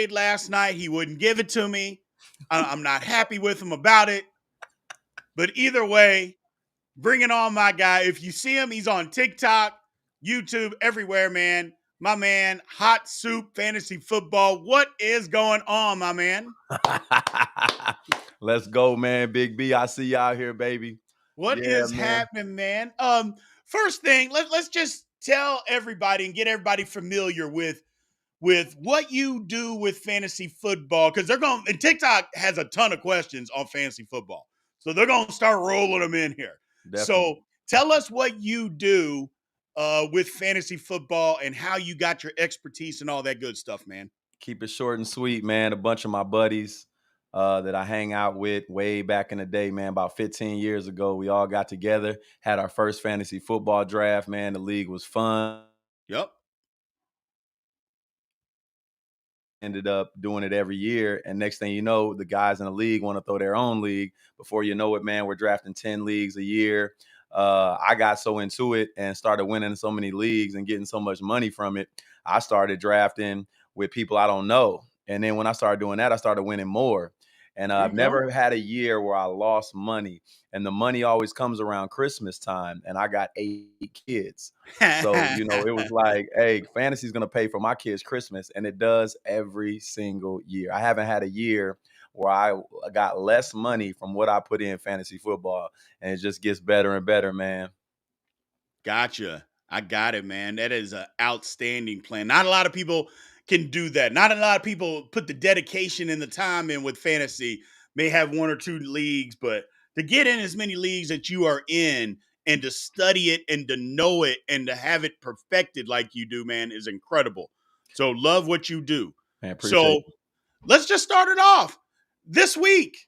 last night. He wouldn't give it to me. I'm not happy with him about it. But either way, bringing on my guy. If you see him, he's on TikTok, YouTube, everywhere, man. My man, Hot Soup Fantasy Football. What is going on, my man? Let's go, man. Big B, I see you out here, baby. What Yeah, is man. happening, man? First thing, let's just tell everybody and get everybody familiar with what you do with fantasy football, because they're going, and TikTok has a ton of questions on fantasy football, so they're going to start rolling them in here. Definitely. So tell us what you do with fantasy football and how you got your expertise and all that good stuff, man. Keep it short and sweet, man. A bunch of my buddies that I hang out with way back in the day, man, about 15 years ago, we all got together, had our first fantasy football draft, man. The league was fun. Yep. Ended up doing it every year. And next thing you know, the guys in the league want to throw their own league. Before you know it, man, we're drafting 10 leagues a year. I got so into it and started winning so many leagues and getting so much money from it. I started drafting with people I don't know. And then when I started doing that, I started winning more. And There I've you go. never had a year where I lost money. And the money always comes around Christmas time. And I got 8 kids. So, it was like, hey, fantasy's going to pay for my kids' Christmas. And it does every single year. I haven't had a year where I got less money from what I put in fantasy football. And it just gets better and better, man. Gotcha. I got it, man. That is an outstanding plan. Not a lot of people can do that. Not a lot of people put the dedication and the time in with fantasy. May have one or two leagues, but to get in as many leagues that you are in and to study it and to know it and to have it perfected like you do, man, is incredible. So love what you do. Man, appreciate So let's just start it off. This week,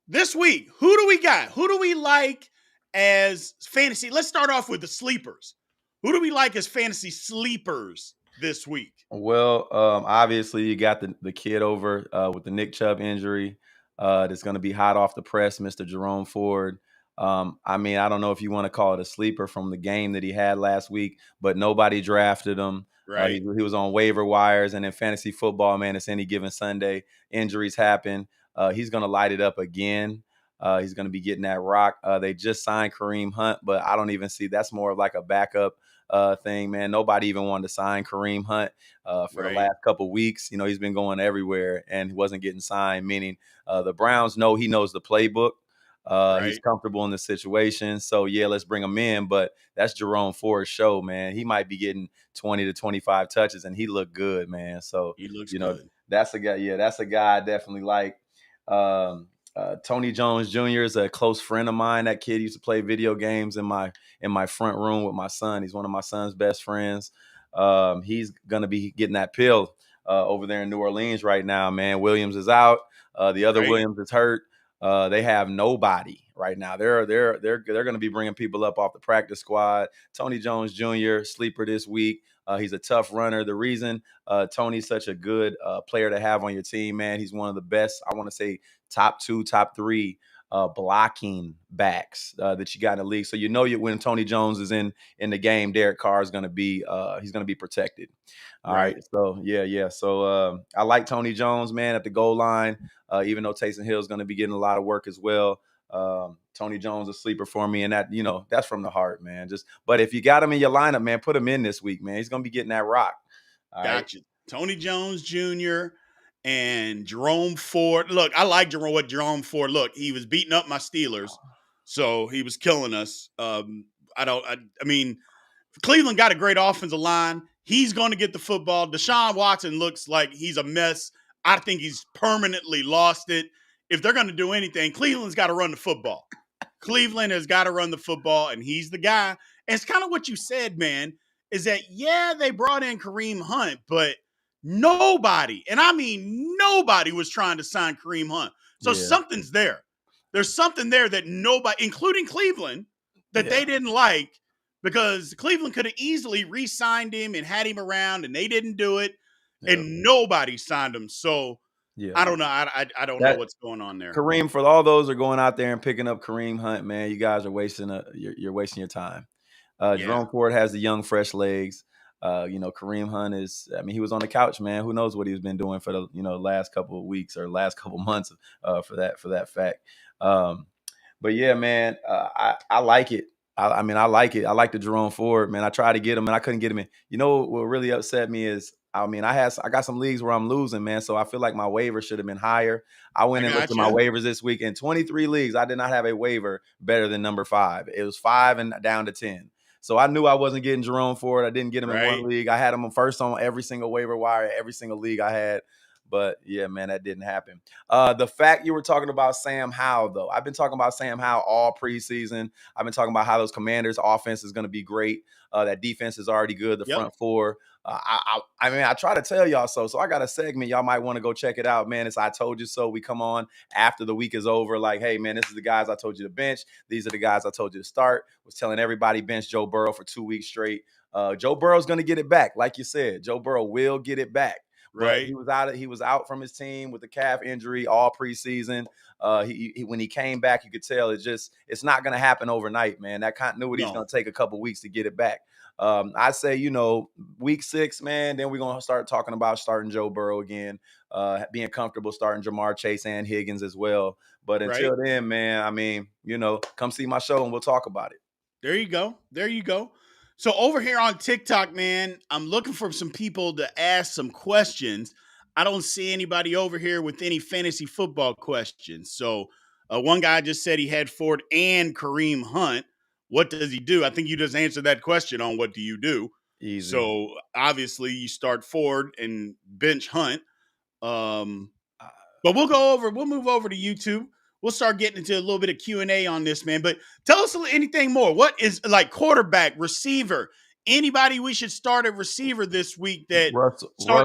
who do we got? Who do we like as fantasy? Let's start off with the sleepers. Who do we like as fantasy sleepers this week? Well, obviously you got the kid over with the Nick Chubb injury that's going to be hot off the press, Mr. Jerome Ford. I mean, I don't know if you want to call it a sleeper from the game that he had last week, but nobody drafted him. Right. He was on waiver wires, and in fantasy football, man, it's any given Sunday. Injuries happen. He's going to light it up again. He's going to be getting that rock. They just signed Kareem Hunt, but I don't even see that's more of like a backup thing, man. Nobody even wanted to sign Kareem Hunt for the last couple weeks. He's been going everywhere and he wasn't getting signed, meaning the Browns know he knows the playbook. He's comfortable in the situation. So, yeah, let's bring him in. But that's Jerome Ford's show, man. He might be getting 20 to 25 touches, and he looked good, man. So, He looks good. that's a guy. Yeah, that's a guy I definitely like. Tony Jones Jr. is a close friend of mine. That kid used to play video games in my front room with my son. He's one of my son's best friends. He's going to be getting that pill over there in New Orleans right now, man. Williams is out. The other Williams is hurt. They have nobody right now. They're going to be bringing people up off the practice squad. Tony Jones Jr. sleeper this week. He's a tough runner. The reason Tony's such a good player to have on your team, man, he's one of the best, I want to say, top 2, top 3 blocking backs that you got in the league. So when Tony Jones is in the game, Derek Carr is going to be he's going to be protected. All right. So yeah. So I like Tony Jones, man, at the goal line. Even though Taysom Hill is going to be getting a lot of work as well. Tony Jones a sleeper for me, and that that's from the heart, man. But if you got him in your lineup, man, put him in this week, man. He's going to be getting that rock. Gotcha. Right? Tony Jones Jr. and Jerome Ford. Look, I like Jerome Ford. Look, he was beating up my Steelers, so he was killing us. I mean, Cleveland got a great offensive line. He's going to get the football. Deshaun Watson looks like he's a mess. I think he's permanently lost it. If they're going to do anything, Cleveland's got to run the football. Cleveland has got to run the football, and he's the guy. And it's kind of what you said, man, is that, yeah, they brought in Kareem Hunt, but nobody, and I mean nobody, was trying to sign Kareem Hunt. So something's there. There's something there that nobody, including Cleveland, that they didn't like, because Cleveland could have easily re-signed him and had him around, and they didn't do it, and nobody signed him. So I don't know. I don't know what's going on there. Kareem, for all those are going out there and picking up Kareem Hunt, man, you guys are wasting you're wasting your time. Jerome Ford has the young, fresh legs. Kareem Hunt he was on the couch, man. Who knows what he's been doing for the, last couple of weeks or last couple months, for that fact. But yeah, man, I like it. I like it. I like the Jerome Ford, man. I tried to get him and I couldn't get him in. You know what really upset me is, I got some leagues where I'm losing, man. So I feel like my waiver should have been higher. I went I and looked got at my you. waivers this week. In 23 leagues, I did not have a waiver better than number 5. It was 5 and down to 10. So I knew I wasn't getting Jerome Ford. I didn't get him in one Right. league. I had him first on every single waiver wire, every single league I had. But yeah, man, that didn't happen. The fact you were talking about Sam Howell, though, I've been talking about Sam Howell all preseason. I've been talking about how those Commanders' offense is going to be great. That defense is already good. The Yep. front four. I try to tell y'all so. So I got a segment. Y'all might want to go check it out, man. It's I Told You So. We come on after the week is over. Like, hey, man, this is the guys I told you to bench. These are the guys I told you to start. Was telling everybody bench Joe Burrow for 2 weeks straight. Joe Burrow's going to get it back. Like you said, Joe Burrow will get it back. But Right. he was out from his team with a calf injury all preseason. When he came back, you could tell it's not going to happen overnight, man. That continuity is going to take a couple weeks to get it back. I say, week 6, man, then we're going to start talking about starting Joe Burrow again, being comfortable starting Jamar Chase and Higgins as well. But until then, man, come see my show and we'll talk about it. There you go. There you go. So over here on TikTok, man, I'm looking for some people to ask some questions. I don't see anybody over here with any fantasy football questions. So one guy just said he had Ford and Kareem Hunt. What does he do? I think you just answered that question on what do you do. Easy. So obviously you start Ford and bench Hunt. But we'll move over to YouTube. We'll start getting into a little bit of Q&A on this, man. But tell us anything more. What is quarterback, receiver, anybody we should start at receiver this week that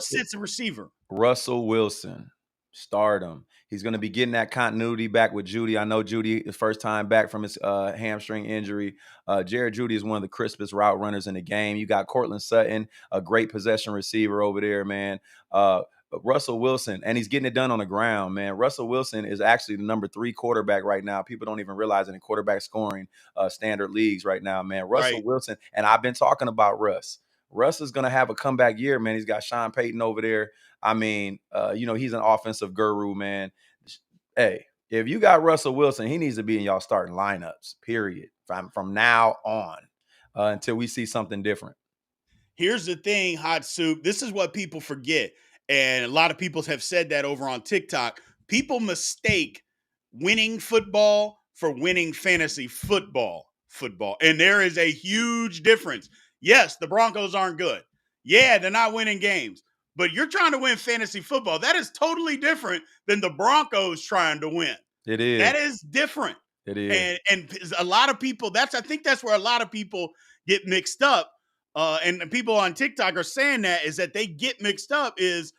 sits a receiver? Russell Wilson, start him. He's going to be getting that continuity back with Jeudy. I know Jeudy is first time back from his hamstring injury. Jared Jeudy is one of the crispest route runners in the game. You got Cortland Sutton, a great possession receiver over there, man. Russell Wilson, and he's getting it done on the ground, man. Russell Wilson is actually the number 3 quarterback right now. People don't even realize it in quarterback scoring standard leagues right now, man. Russell Wilson, and I've been talking about Russ. Russ is going to have a comeback year, man. He's got Sean Payton over there. He's an offensive guru, man. Hey, if you got Russell Wilson, he needs to be in y'all starting lineups, period, from now on until we see something different. Here's the thing, Hot Soup. This is what people forget. And a lot of people have said that over on TikTok. People mistake winning football for winning fantasy football. And there is a huge difference. Yes, the Broncos aren't good. Yeah, they're not winning games. But you're trying to win fantasy football. That is totally different than the Broncos trying to win. It is. That is different. It is. And a lot of people, I think that's where a lot of people get mixed up. And people on TikTok are saying that is that they get mixed up is,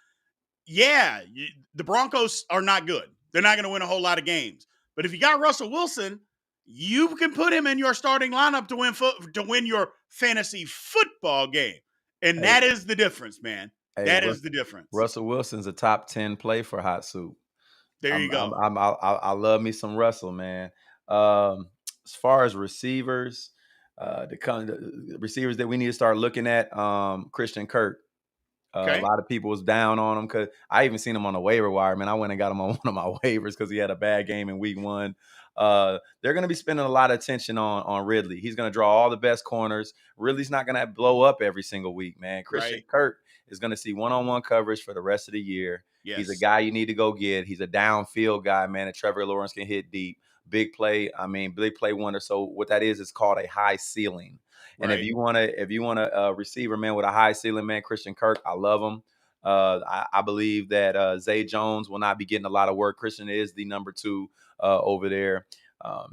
the Broncos are not good. They're not going to win a whole lot of games. But if you got Russell Wilson, you can put him in your starting lineup to win your fantasy football game. And that is the difference, man. That is the difference. Russell Wilson's a top 10 play for Hot Soup. There you go. I love me some Russell, man. As far as receivers, the receivers that we need to start looking at, Christian Kirk. A lot of people was down on him because I even seen him on the waiver wire, man. I went and got him on one of my waivers because he had a bad game in week 1. They're going to be spending a lot of attention on Ridley. He's going to draw all the best corners. Ridley's not going to blow up every single week, man. Christian Kirk is going to see one-on-one coverage for the rest of the year. Yes. He's a guy you need to go get. He's a downfield guy, man, that Trevor Lawrence can hit deep. Big play wonder. So what that is called a high ceiling. And if you want a receiver, man, with a high ceiling, man, Christian Kirk, I love him. I believe that Zay Jones will not be getting a lot of work. Christian is the number 2 over there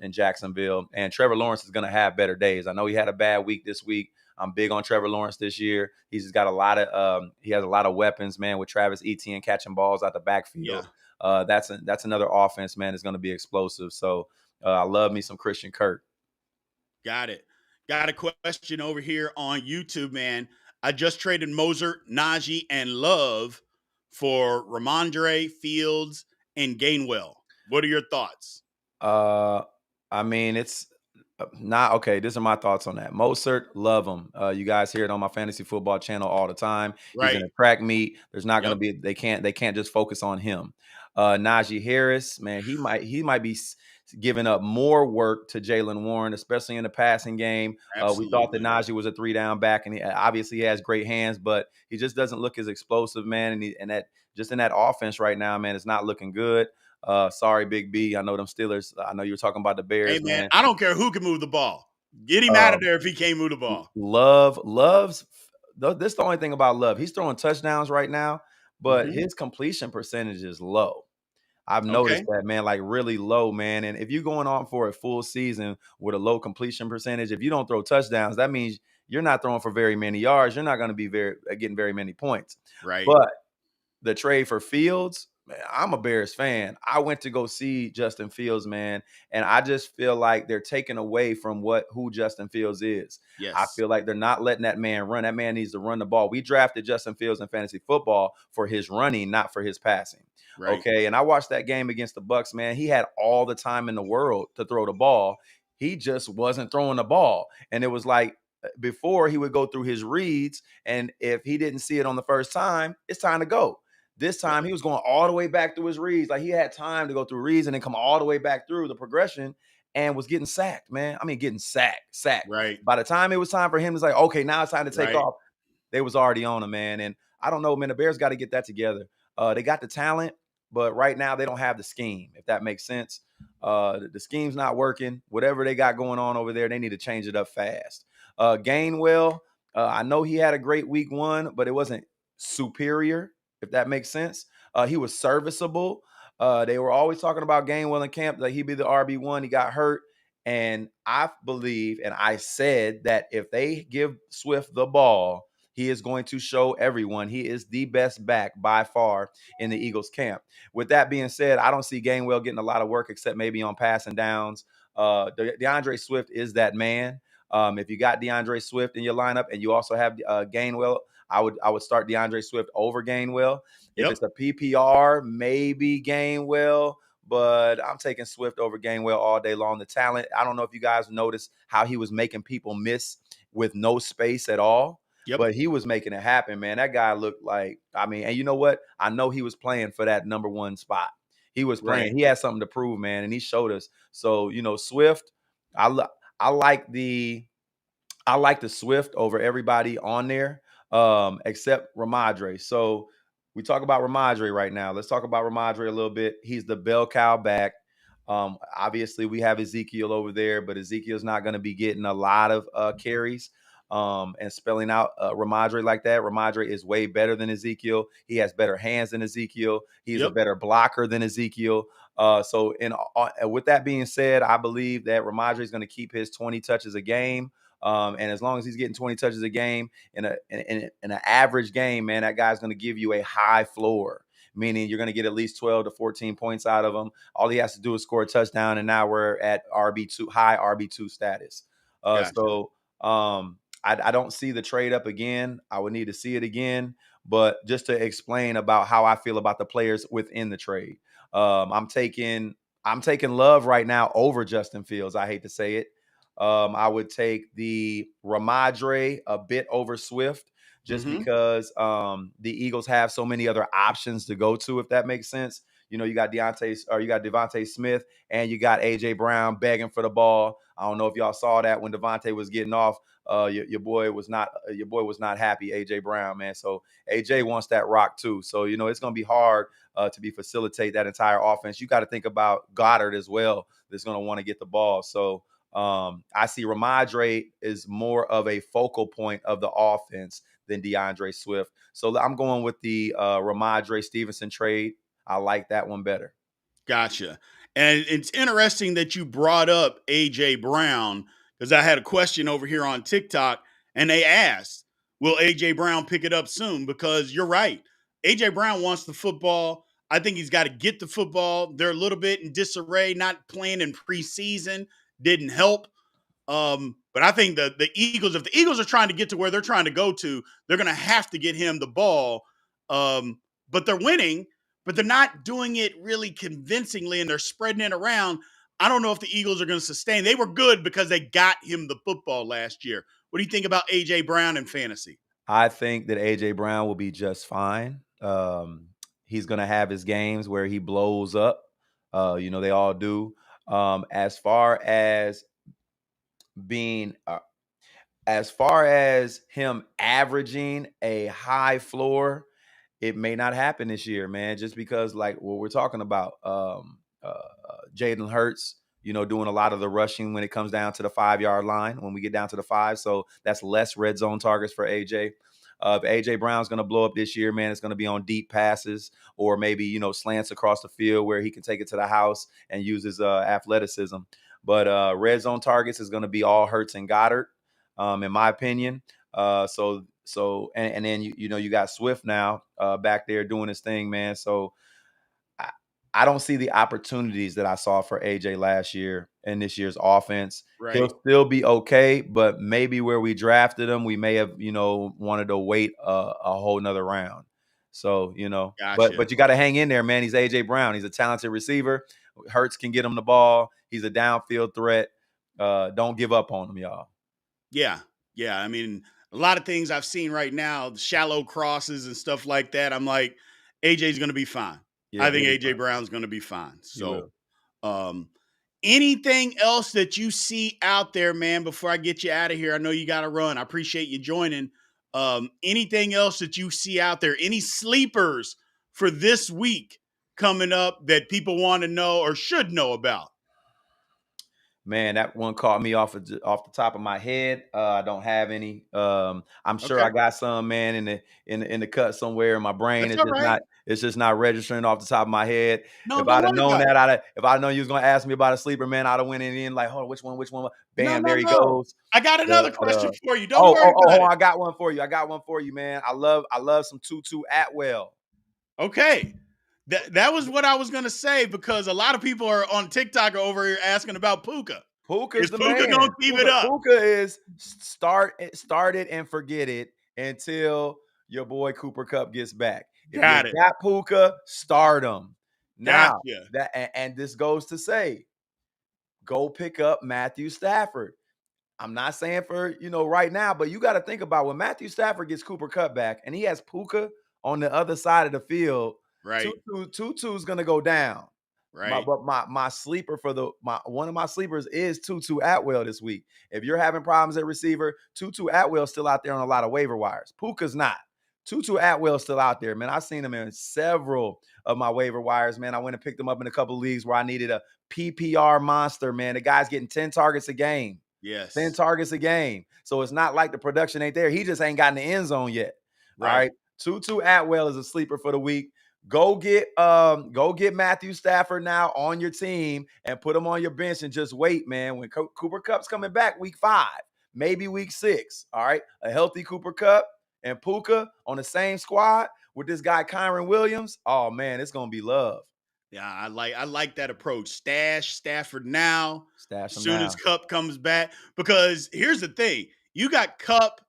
in Jacksonville. And Trevor Lawrence is going to have better days. I know he had a bad week this week. I'm big on Trevor Lawrence this year. He's got he has a lot of weapons, man, with Travis Etienne catching balls out the backfield. Yeah. That's another offense, man, that's going to be explosive. So I love me some Christian Kirk. Got it. Got a question over here on YouTube, man. I just traded Mostert, Najee, and Love for Ramondre, Fields, and Gainwell. What are your thoughts? It's Nah, okay. These are my thoughts on that. Mostert, love him. You guys hear it on my fantasy football channel all the time. He's in Right. a track meet. There's not going to Yep. be. They can't just focus on him. Najee Harris, man, he might be giving up more work to Jalen Warren, especially in the passing game. We thought that Absolutely. Najee was a 3-down back, and obviously he has great hands, but he just doesn't look as explosive, man. And that just in that offense right now, man, it's not looking good. Sorry, Big B. I know them Steelers. I know you were talking about the Hey, Bears, man, man. I don't care who can move the ball. Get him out Uh, of there if he can't move the ball. Love's this is the only thing about Love. He's throwing touchdowns right now, but Mhm. his completion percentage is low. I've noticed Okay. that, man, like really low, man. And if you're going on for a full season with a low completion percentage, if you don't throw touchdowns, that means you're not throwing for very many yards. You're not going to be getting very many points. Right. But the trade for Fields, man, I'm a Bears fan. I went to go see Justin Fields, man, and I just feel like they're taking away from who Justin Fields is. I Yes. feel like they're not letting that man run. That man needs to run the ball. We drafted Justin Fields in fantasy football for his running, not for his passing. Right. Okay, and I watched that game against the Bucks, man. He had all the time in the world to throw the ball. He just wasn't throwing the ball. And it was like before he would go through his reads, and if he didn't see it on the first time, it's time to go. This time Yep. he was going all the way back through his reads. Like he had time to go through reads and then come all the way back through the progression and was getting sacked, man. I mean, getting sacked. Right. By the time it was time for him, it's like, okay, now it's time to take Right. off. They was already on him, man. And I don't know, man. The Bears got to get that together. They got the talent, but right now they don't have the scheme, if that makes sense. The scheme's not working. Whatever they got going on over there, they need to change it up fast. Gainwell, I know he had a great week 1, but it wasn't superior, if that makes sense. He was serviceable. They were always talking about Gainwell in camp, like he'd be the RB1. He got hurt. And I believe, and I said that if they give Swift the ball, he is going to show everyone he is the best back by far in the Eagles camp. With that being said, I don't see Gainwell getting a lot of work except maybe on passing downs. DeAndre Swift is that man. If you got DeAndre Swift in your lineup and you also have Gainwell, I would start DeAndre Swift over Gainwell. If Yep. it's a PPR, maybe Gainwell, but I'm taking Swift over Gainwell all day long. The talent, I don't know if you guys noticed how he was making people miss with no space at all, Yep. but he was making it happen, man. That guy looked like, I mean, and you know what? I know he was playing for that number 1 spot. He was Right. playing. He had something to prove, man, and he showed us. So, Swift, I lo- I like the Swift over everybody on there, except Ramadre. So we talk about Ramadre right now. Let's talk about Ramadre a little bit. He's the bell cow back. Obviously, we have Ezekiel over there, but Ezekiel's not going to be getting a lot of carries. And spelling out Ramadre like that. Ramadre is way better than Ezekiel. He has better hands than Ezekiel. He's a Yep. better blocker than Ezekiel. With that being said, I believe that Ramadre is going to keep his 20 touches a game. And as long as he's getting 20 touches a game in an average game, man, that guy's going to give you a high floor, meaning you're going to get at least 12 to 14 points out of him. All he has to do is score a touchdown, and now we're at high RB2 status. Uh, Gotcha. so um, I don't see the trade up again. I would need to see it again. But just to explain about how I feel about the players within the trade, I'm taking Love right now over Justin Fields. I hate to say it. I would take the Ramadre a bit over Swift just Mhm. because the Eagles have so many other options to go to, if that makes sense. You got Devontae Smith and you got AJ Brown begging for the ball. I don't know if y'all saw that when Devontae was getting off. Your boy was not happy, AJ Brown, man. So AJ wants that rock too. So it's gonna be hard to facilitate that entire offense. You got to think about Goddard as well. That's gonna want to get the ball. So I see Ramadre is more of a focal point of the offense than DeAndre Swift. So I'm going with the Ramadre Stevenson trade. I like that one better. Gotcha. And it's interesting that you brought up AJ Brown because I had a question over here on TikTok and they asked, will AJ Brown pick it up soon? Because you're right. AJ Brown wants the football. I think he's got to get the football. They're a little bit in disarray, not playing in preseason didn't help. But I think the Eagles, if the Eagles are trying to get to where they're trying to go to, they're going to have to get him the ball. But they're winning, but they're not doing it really convincingly, and they're spreading it around. I don't know if the Eagles are going to sustain. They were good because they got him the football last year. What do you think about A.J. Brown in fantasy? I think that A.J. Brown will be just fine. He's going to have his games where he blows up. They all do. As far as being as far as him averaging a high floor, it may not happen this year, man, just because like what we're talking about, Jalen Hurts, doing a lot of the rushing when it comes down to the 5-yard line, when we get down to the 5. So that's less red zone targets for AJ. If AJ Brown's going to blow up this year, man, it's going to be on deep passes or maybe, slants across the field where he can take it to the house and use his athleticism. But red zone targets is going to be all Hurts and Goddard, in my opinion. So then you got Swift now back there doing his thing, man. So I don't see the opportunities that I saw for AJ last year in this year's offense. Right. He'll still be okay, but maybe where we drafted him, we may have wanted to wait a whole nother round. So Gotcha. but you got to hang in there, man. He's AJ Brown. He's a talented receiver. Hurts can get him the ball. He's a downfield threat. Don't give up on him, y'all. Yeah. I mean, a lot of things I've seen right now, shallow crosses and stuff like that. I'm like, AJ's going to be fine. Yeah, I think AJ Brown's going to be fine. He will. So, anything else that you see out there, man, before I get you out of here? I know you got to run. I appreciate you joining. Anything else that you see out there? Any sleepers for this week coming up that people want to know or should know about? Man, that one caught me off the top of my head. I don't have any. I'm sure Okay. I got some, man, in the cut somewhere in my brain. That's all right. It's just not registering off the top of my head. No, If I'd have don't worry known about that, if I'd known you was gonna ask me about a sleeper, man, I'd have went in like, hold on, which one? Bam, No, there he no. goes. I got another question for you. Don't worry hold about on, it. I got one for you, man. I love some Tutu Atwell. Okay. That was what I was gonna say, because a lot of people are on TikTok over here asking about Puka. Puka's Is the Puka man. gonna keep it up? Puka is start it and forget it until your boy Cooper Kupp gets back. If Got you it. got Puka, start him. Now Gotcha. and this goes to say, go pick up Matthew Stafford. I'm not saying for right now, but you got to think about when Matthew Stafford gets Cooper Kupp back and he has Puka on the other side of the field. Right. Tutu's gonna go down. Right. My sleeper one of my sleepers is Tutu Atwell this week. If you're having problems at receiver, Tutu Atwell's still out there on a lot of waiver wires. Puka's not. Tutu Atwell's still out there, man. I've seen him in several of my waiver wires, man. I went and picked him up in a couple of leagues where I needed a PPR monster, man. The guy's getting 10 targets a game. Yes. 10 targets a game. So it's not like the production ain't there. He just ain't gotten the end zone yet. Right. All right. Tutu Atwell is a sleeper for the week. Go get Matthew Stafford now on your team and put him on your bench and just wait, man. When Cooper Kupp's coming back week 5, maybe week 6, all right? A healthy Cooper Kupp and Puka on the same squad with this guy Kyren Williams. Oh man, it's gonna be love. Yeah, I like that approach. Stash Stafford now. Stash him as soon now. as Kupp comes back. Because here's the thing: you got Kupp,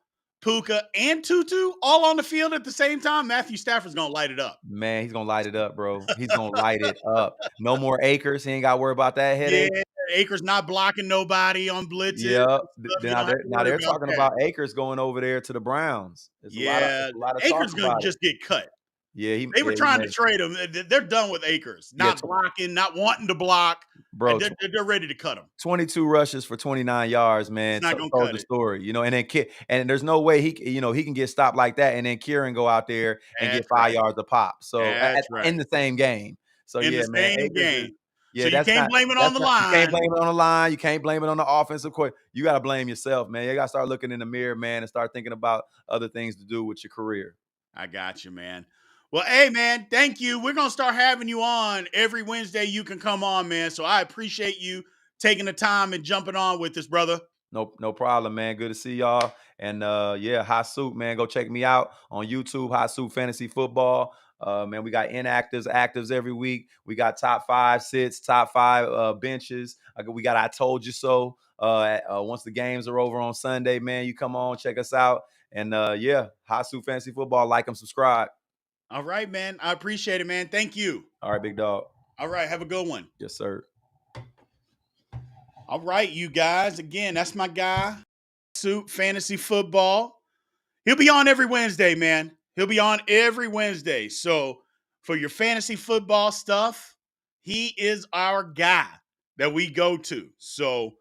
Puka, and Tutu all on the field at the same time. Matthew Stafford's gonna light it up. Man, he's gonna light it up, bro. He's gonna light it up. No more Akers. He ain't got to worry about that headache. Yeah, Akers not blocking nobody on blitzes. Yeah. Now They're talking about Akers going over there to the Browns. There's a lot of Akers talk gonna about just get cut. Yeah, they were trying to trade him. They're done with Akers. Not blocking, not wanting to block. Bro, they're ready to cut him. 22 rushes for 29 yards, man. It's not gonna told cut the story, and there's no way he can get stopped like that, and then Kieran go out there and get 5 yards a pop. So in the same game. So in the man, same game. Yeah, so you can't blame it on the line. You can't blame it on the line. You can't blame it on the offensive court. You got to blame yourself, man. You got to start looking in the mirror, man, and start thinking about other things to do with your career. I got you, man. Well, hey, man, thank you. We're going to start having you on every Wednesday. You can come on, man. So I appreciate you taking the time and jumping on with us, brother. No problem, man. Good to see y'all. And Hot Soup, man. Go check me out on YouTube, Hot Soup Fantasy Football. Man, we got inactives, actives every week. We got top 5 sits, top 5 benches. We got I Told You So. Once the games are over on Sunday, man, you come on, check us out. And Hot Soup Fantasy Football. Like and subscribe. All right, man. I appreciate it, man. Thank you. All right, big dog. All right. Have a good one. Yes, sir. All right, you guys. Again, that's my guy, Soup Fantasy Football. He'll be on every Wednesday, man. He'll be on every Wednesday. So for your fantasy football stuff, he is our guy that we go to. So